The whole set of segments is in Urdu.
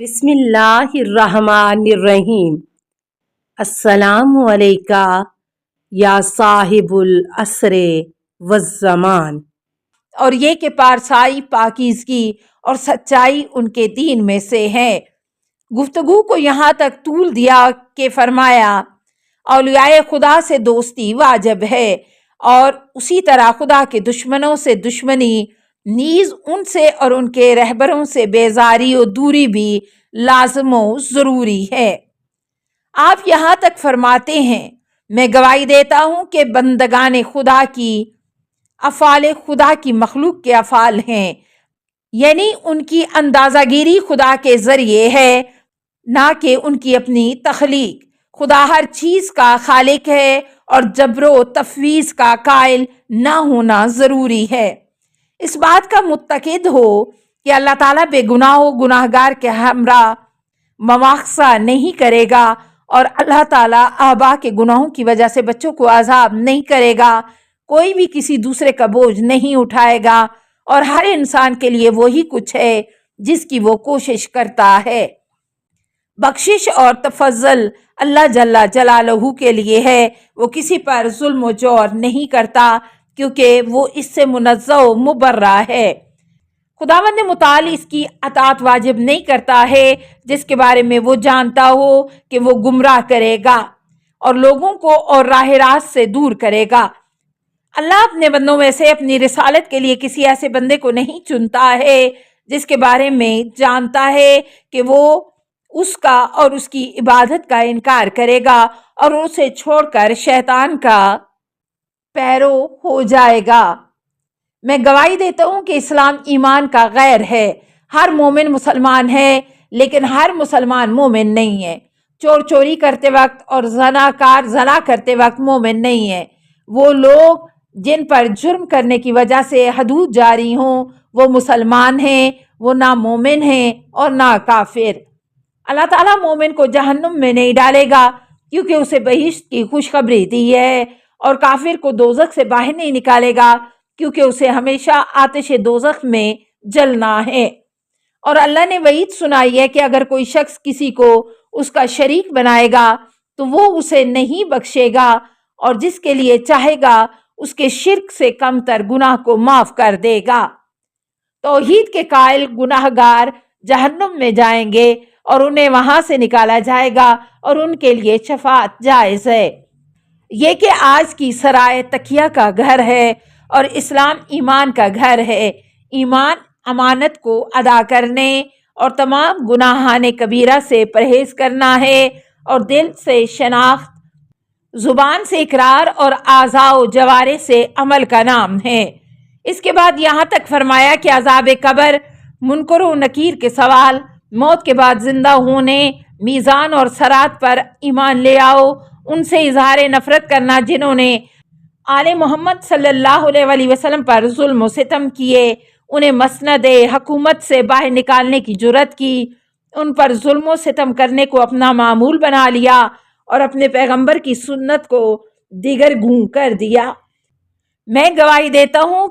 بسم اللہ الرحمن الرحیم۔ السلام علیکہ یا صاحب العصر والزمان۔ اور یہ کہ پارسائی پاکیزگی اور سچائی ان کے دین میں سے ہے۔ گفتگو کو یہاں تک طول دیا کہ فرمایا اولیاء خدا سے دوستی واجب ہے اور اسی طرح خدا کے دشمنوں سے دشمنی، نیز ان سے اور ان کے رہبروں سے بیزاری و دوری بھی لازم و ضروری ہے۔ آپ یہاں تک فرماتے ہیں میں گواہی دیتا ہوں کہ بندگان خدا کی افعال خدا کی مخلوق کے افعال ہیں، یعنی ان کی اندازہ گیری خدا کے ذریعے ہے، نہ کہ ان کی اپنی تخلیق۔ خدا ہر چیز کا خالق ہے اور جبر و تفویض کا قائل نہ ہونا ضروری ہے۔ اس بات کا متقد ہو کہ اللہ تعالیٰ بے گناہ و گناہ گار کے ہمراہ مواخذہ نہیں کرے گا، اور اللہ تعالیٰ آبا کے گناہوں کی وجہ سے بچوں کو عذاب نہیں کرے گا، کوئی بھی کسی دوسرے کا بوجھ نہیں اٹھائے گا، اور ہر انسان کے لیے وہی کچھ ہے جس کی وہ کوشش کرتا ہے۔ بخشش اور تفضل اللہ جل جلالہ کے لیے ہے، وہ کسی پر ظلم و جور نہیں کرتا کیونکہ وہ اس سے منزہ و مبرہ ہے۔ خداوند متعال اس کی اطاعت واجب نہیں کرتا ہے جس کے بارے میں وہ جانتا ہو کہ وہ گمراہ کرے گا اور لوگوں کو اور راہ راست سے دور کرے گا۔ اللہ اپنے بندوں میں سے اپنی رسالت کے لیے کسی ایسے بندے کو نہیں چنتا ہے جس کے بارے میں جانتا ہے کہ وہ اس کا اور اس کی عبادت کا انکار کرے گا اور اسے چھوڑ کر شیطان کا پیرو ہو جائے گا۔ میں گواہی دیتا ہوں کہ اسلام ایمان کا غیر ہے۔ ہر مومن مسلمان ہے لیکن ہر مسلمان مومن نہیں ہے۔ چور چوری کرتے وقت اور زناکار زنا کرتے وقت مومن نہیں ہے۔ وہ لوگ جن پر جرم کرنے کی وجہ سے حدود جاری ہوں وہ مسلمان ہیں، وہ نہ مومن ہیں اور نہ کافر۔ اللہ تعالیٰ مومن کو جہنم میں نہیں ڈالے گا کیونکہ اسے بہشت کی خوشخبری دی ہے، اور کافر کو دوزخ سے باہر نہیں نکالے گا کیونکہ اسے ہمیشہ آتش دوزخ میں جلنا ہے۔ اور اللہ نے وعید سنائی ہے کہ اگر کوئی شخص کسی کو اس کا شریک بنائے گا تو وہ اسے نہیں بخشے گا، اور جس کے لیے چاہے گا اس کے شرک سے کم تر گناہ کو معاف کر دے گا۔ توحید کے قائل گناہ گار جہنم میں جائیں گے اور انہیں وہاں سے نکالا جائے گا اور ان کے لیے شفاعت جائز ہے۔ یہ کہ آج کی سرائے تقیہ کا گھر ہے اور اسلام ایمان کا گھر ہے۔ ایمان امانت کو ادا کرنے اور تمام گناہان کبیرہ سے پرہیز کرنا ہے، اور دل سے شناخت، زبان سے اقرار اور اعضاء و جوارح سے عمل کا نام ہے۔ اس کے بعد یہاں تک فرمایا کہ عذاب قبر، منکر و نکیر کے سوال، موت کے بعد زندہ ہونے، میزان اور صراط پر ایمان لے آؤ، ان سے اظہار نفرت کرنا جنہوں نے آل محمد صلی اللہ علیہ وسلم پر ظلم و ستم کیے، انہیں مسند حکومت سے باہر نکالنے کی جرات کی، ان پر ظلم و ستم کرنے کو اپنا معمول بنا لیا اور اپنے پیغمبر کی سنت کو دیگر گوں کر دیا۔ میں گواہی دیتا ہوں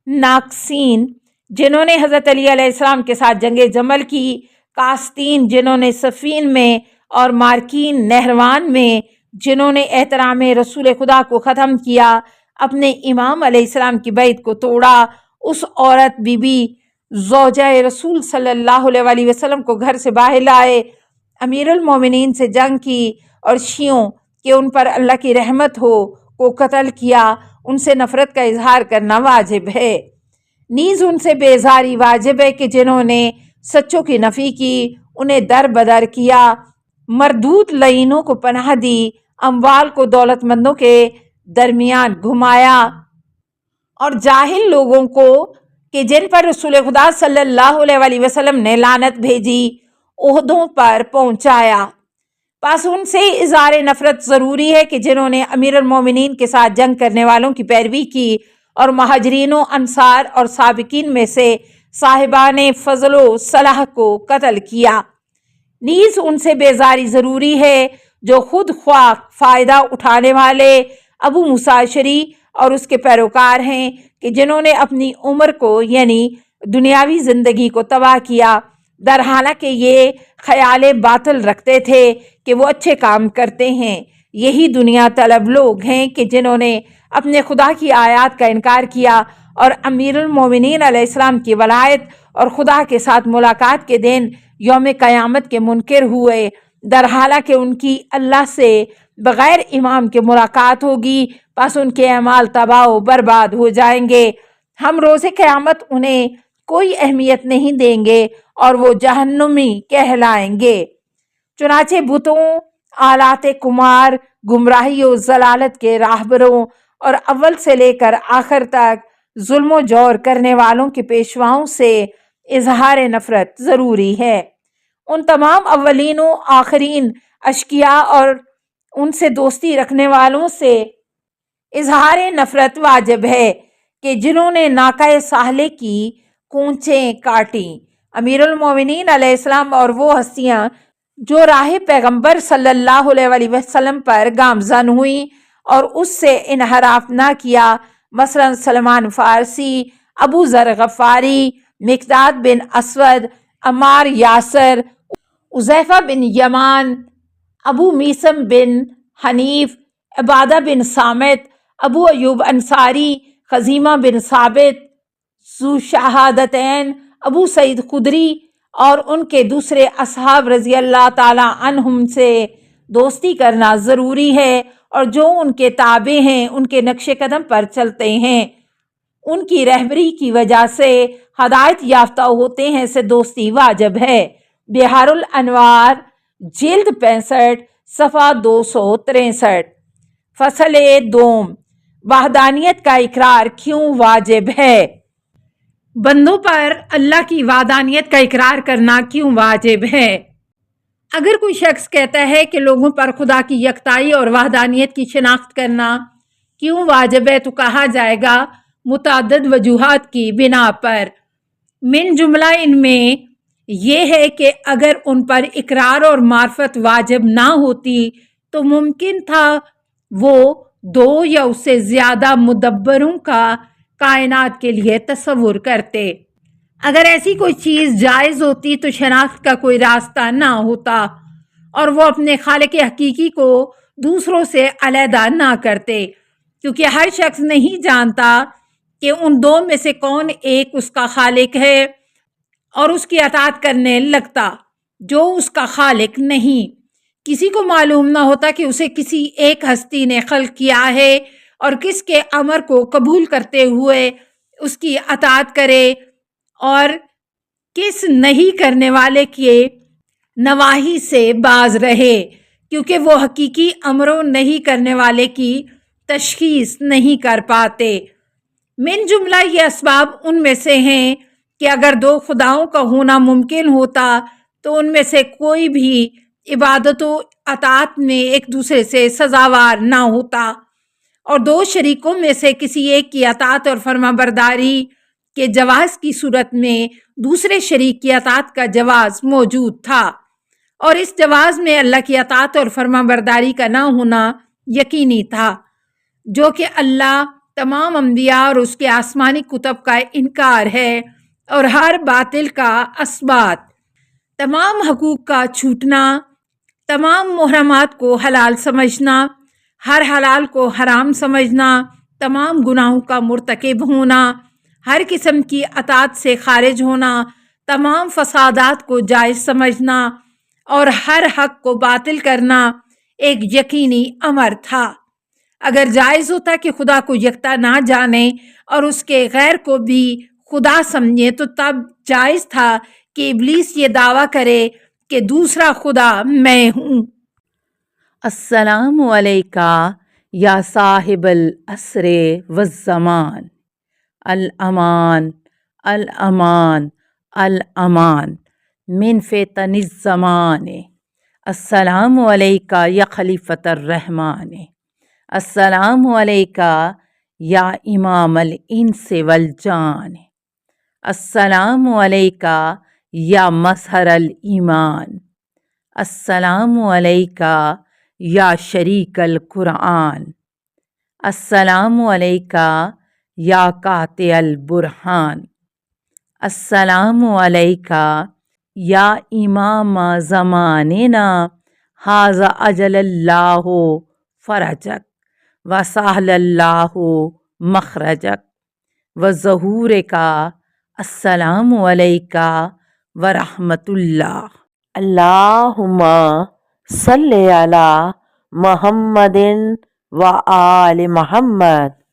ناقصین جنہوں نے حضرت علی علیہ السلام کے ساتھ جنگ جمل کی، کاستین جنہوں نے صفین میں، اور مارکین نہروان میں جنہوں نے احترام رسول خدا کو ختم کیا، اپنے امام علیہ السلام کی بیعت کو توڑا، اس عورت بی بی زوجہ رسول صلی اللہ علیہ وسلم کو گھر سے باہر لائے، امیر المومنین سے جنگ کی، اور شیعوں کہ ان پر اللہ کی رحمت ہو کو قتل کیا، ان سے نفرت کا اظہار کرنا واجب ہے۔ نیز ان سے بیزاری واجب ہے کہ جنہوں نے سچوں کی نفی کی انہیں در بدر کیا، مردود لعینوں کو پناہ دی، اموال کو دولت مندوں کے درمیان گھمایا، اور جاہل لوگوں کو کہ جن پر رسول خدا صلی اللہ علیہ وسلم نے لعنت بھیجی عہدوں پر پہنچایا۔ پس ان سے اظہار نفرت ضروری ہے کہ جنہوں نے امیر المومنین کے ساتھ جنگ کرنے والوں کی پیروی کی اور مہاجرین و انصار اور سابقین میں سے صاحبان فضل و صلاح کو قتل کیا۔ نیز ان سے بیزاری ضروری ہے جو خود خواہ فائدہ اٹھانے والے ابو موسیٰ اشعری اور اس کے پیروکار ہیں کہ جنہوں نے اپنی عمر کو یعنی دنیاوی زندگی کو تباہ کیا در حالانکہ یہ خیال باطل رکھتے تھے کہ وہ اچھے کام کرتے ہیں۔ یہی دنیا طلب لوگ ہیں کہ جنہوں نے اپنے خدا کی آیات کا انکار کیا اور امیر المومنین علیہ السلام کی ولایت اور خدا کے ساتھ ملاقات کے دن یوم قیامت کے منکر ہوئے، در حالانکہ ان کی اللہ سے بغیر امام کے ملاقات ہوگی، پس ان کے اعمال تباہ و برباد ہو جائیں گے۔ ہم روز قیامت انہیں کوئی اہمیت نہیں دیں گے اور وہ جہنمی کہلائیں گے۔ چنانچہ بتوں، آلات کمار، گمراہی و ضلالت کے راہبروں اور اول سے لے کر آخر تک ظلم و جور کرنے والوں کے پیشواؤں سے اظہار نفرت ضروری ہے۔ ان تمام اولین و آخرین اشقیاء اور ان سے دوستی رکھنے والوں سے اظہار نفرت واجب ہے کہ جنہوں نے ناقہ صالح کی کونچیں کاٹیں۔ امیر المومنین علیہ السلام اور وہ ہستیاں جو راہ پیغمبر صلی اللہ علیہ وسلم پر گامزن ہوئیں اور اس سے انحراف نہ کیا، مثلا سلمان فارسی، ابو ذر غفاری، مقداد بن اسود، عمار یاسر، حذیفہ بن یمان، ابو میثم بن حنیف، عبادہ بن صامت، ابو ایوب انصاری، خزیمہ بن ثابت، ذو شہادتین، ابو سعید خدری اور ان کے دوسرے اصحاب رضی اللہ تعالی عنہم سے دوستی کرنا ضروری ہے، اور جو ان کے تابع ہیں ان کے نقش قدم پر چلتے ہیں، ان کی رہبری کی وجہ سے ہدایت یافتہ ہوتے ہیں، سے دوستی واجب ہے۔ بحار الانوار جلد 65 صفحہ 263۔ فصل دوم، وحدانیت کا اقرار کیوں واجب ہے؟ بندوں پر اللہ کی وحدانیت کا اقرار کرنا کیوں واجب ہے؟ اگر کوئی شخص کہتا ہے کہ لوگوں پر خدا کی یکتائی اور وحدانیت کی شناخت کرنا کیوں واجب ہے، تو کہا جائے گا متعدد وجوہات کی بنا پر۔ من جملہ ان میں یہ ہے کہ اگر ان پر اقرار اور معرفت واجب نہ ہوتی تو ممکن تھا وہ 2 یا اس سے زیادہ مدبروں کا کائنات کے لیے تصور کرتے۔ اگر ایسی کوئی چیز جائز ہوتی تو شناخت کا کوئی راستہ نہ ہوتا اور وہ اپنے خالق حقیقی کو دوسروں سے علیحدہ نہ کرتے، کیونکہ ہر شخص نہیں جانتا کہ ان 2 میں سے کون ایک اس کا خالق ہے، اور اس کی اطاعت کرنے لگتا جو اس کا خالق نہیں۔ کسی کو معلوم نہ ہوتا کہ اسے کسی ایک ہستی نے خلق کیا ہے اور کس کے امر کو قبول کرتے ہوئے اس کی اطاعت کرے اور کس نہیں کرنے والے کے نواہی سے باز رہے، کیونکہ وہ حقیقی امروں نہیں کرنے والے کی تشخیص نہیں کر پاتے۔ من جملہ یہ اسباب ان میں سے ہیں کہ اگر 2 خداؤں کا ہونا ممکن ہوتا تو ان میں سے کوئی بھی عبادت و اطاعت میں ایک دوسرے سے سزاوار نہ ہوتا، اور 2 شریکوں میں سے کسی ایک کی اطاعت اور فرما برداری کے جواز کی صورت میں دوسرے شریک کی اطاعت کا جواز موجود تھا، اور اس جواز میں اللہ کی اطاعت اور فرما برداری کا نہ ہونا یقینی تھا، جو کہ اللہ، تمام انبیاء اور اس کے آسمانی کتب کا انکار ہے، اور ہر باطل کا اثبات، تمام حقوق کا چھوٹنا، تمام محرمات کو حلال سمجھنا، ہر حلال کو حرام سمجھنا، تمام گناہوں کا مرتکب ہونا، ہر قسم کی اطاعت سے خارج ہونا، تمام فسادات کو جائز سمجھنا اور ہر حق کو باطل کرنا ایک یقینی امر تھا۔ اگر جائز ہوتا کہ خدا کو یکتا نہ جانے اور اس کے غیر کو بھی خدا سمجھے تو تب جائز تھا کہ ابلیس یہ دعویٰ کرے کہ دوسرا خدا میں ہوں۔ السلام علیکہ یا صاحب العصر والزمان، الامان الامان الامان من فتن الزمان۔ السلام علیکہ یا خلیفۃ الرحمن، السلام علیکہ یا امام الانس والجان، السلام علیکہ یا مظہر الایمان، السلام علیکہ یا شریک القرآن، السلام علیکہ یا قاطع البرہان، السلام علیکہ یا امام زماننا ھذا اجل اللہ فرجک وسہل اللہ مخرجک وظہور کا السلام علیکہ ورحمۃ اللہ۔ اللہم صلی علی محمد و آل محمد۔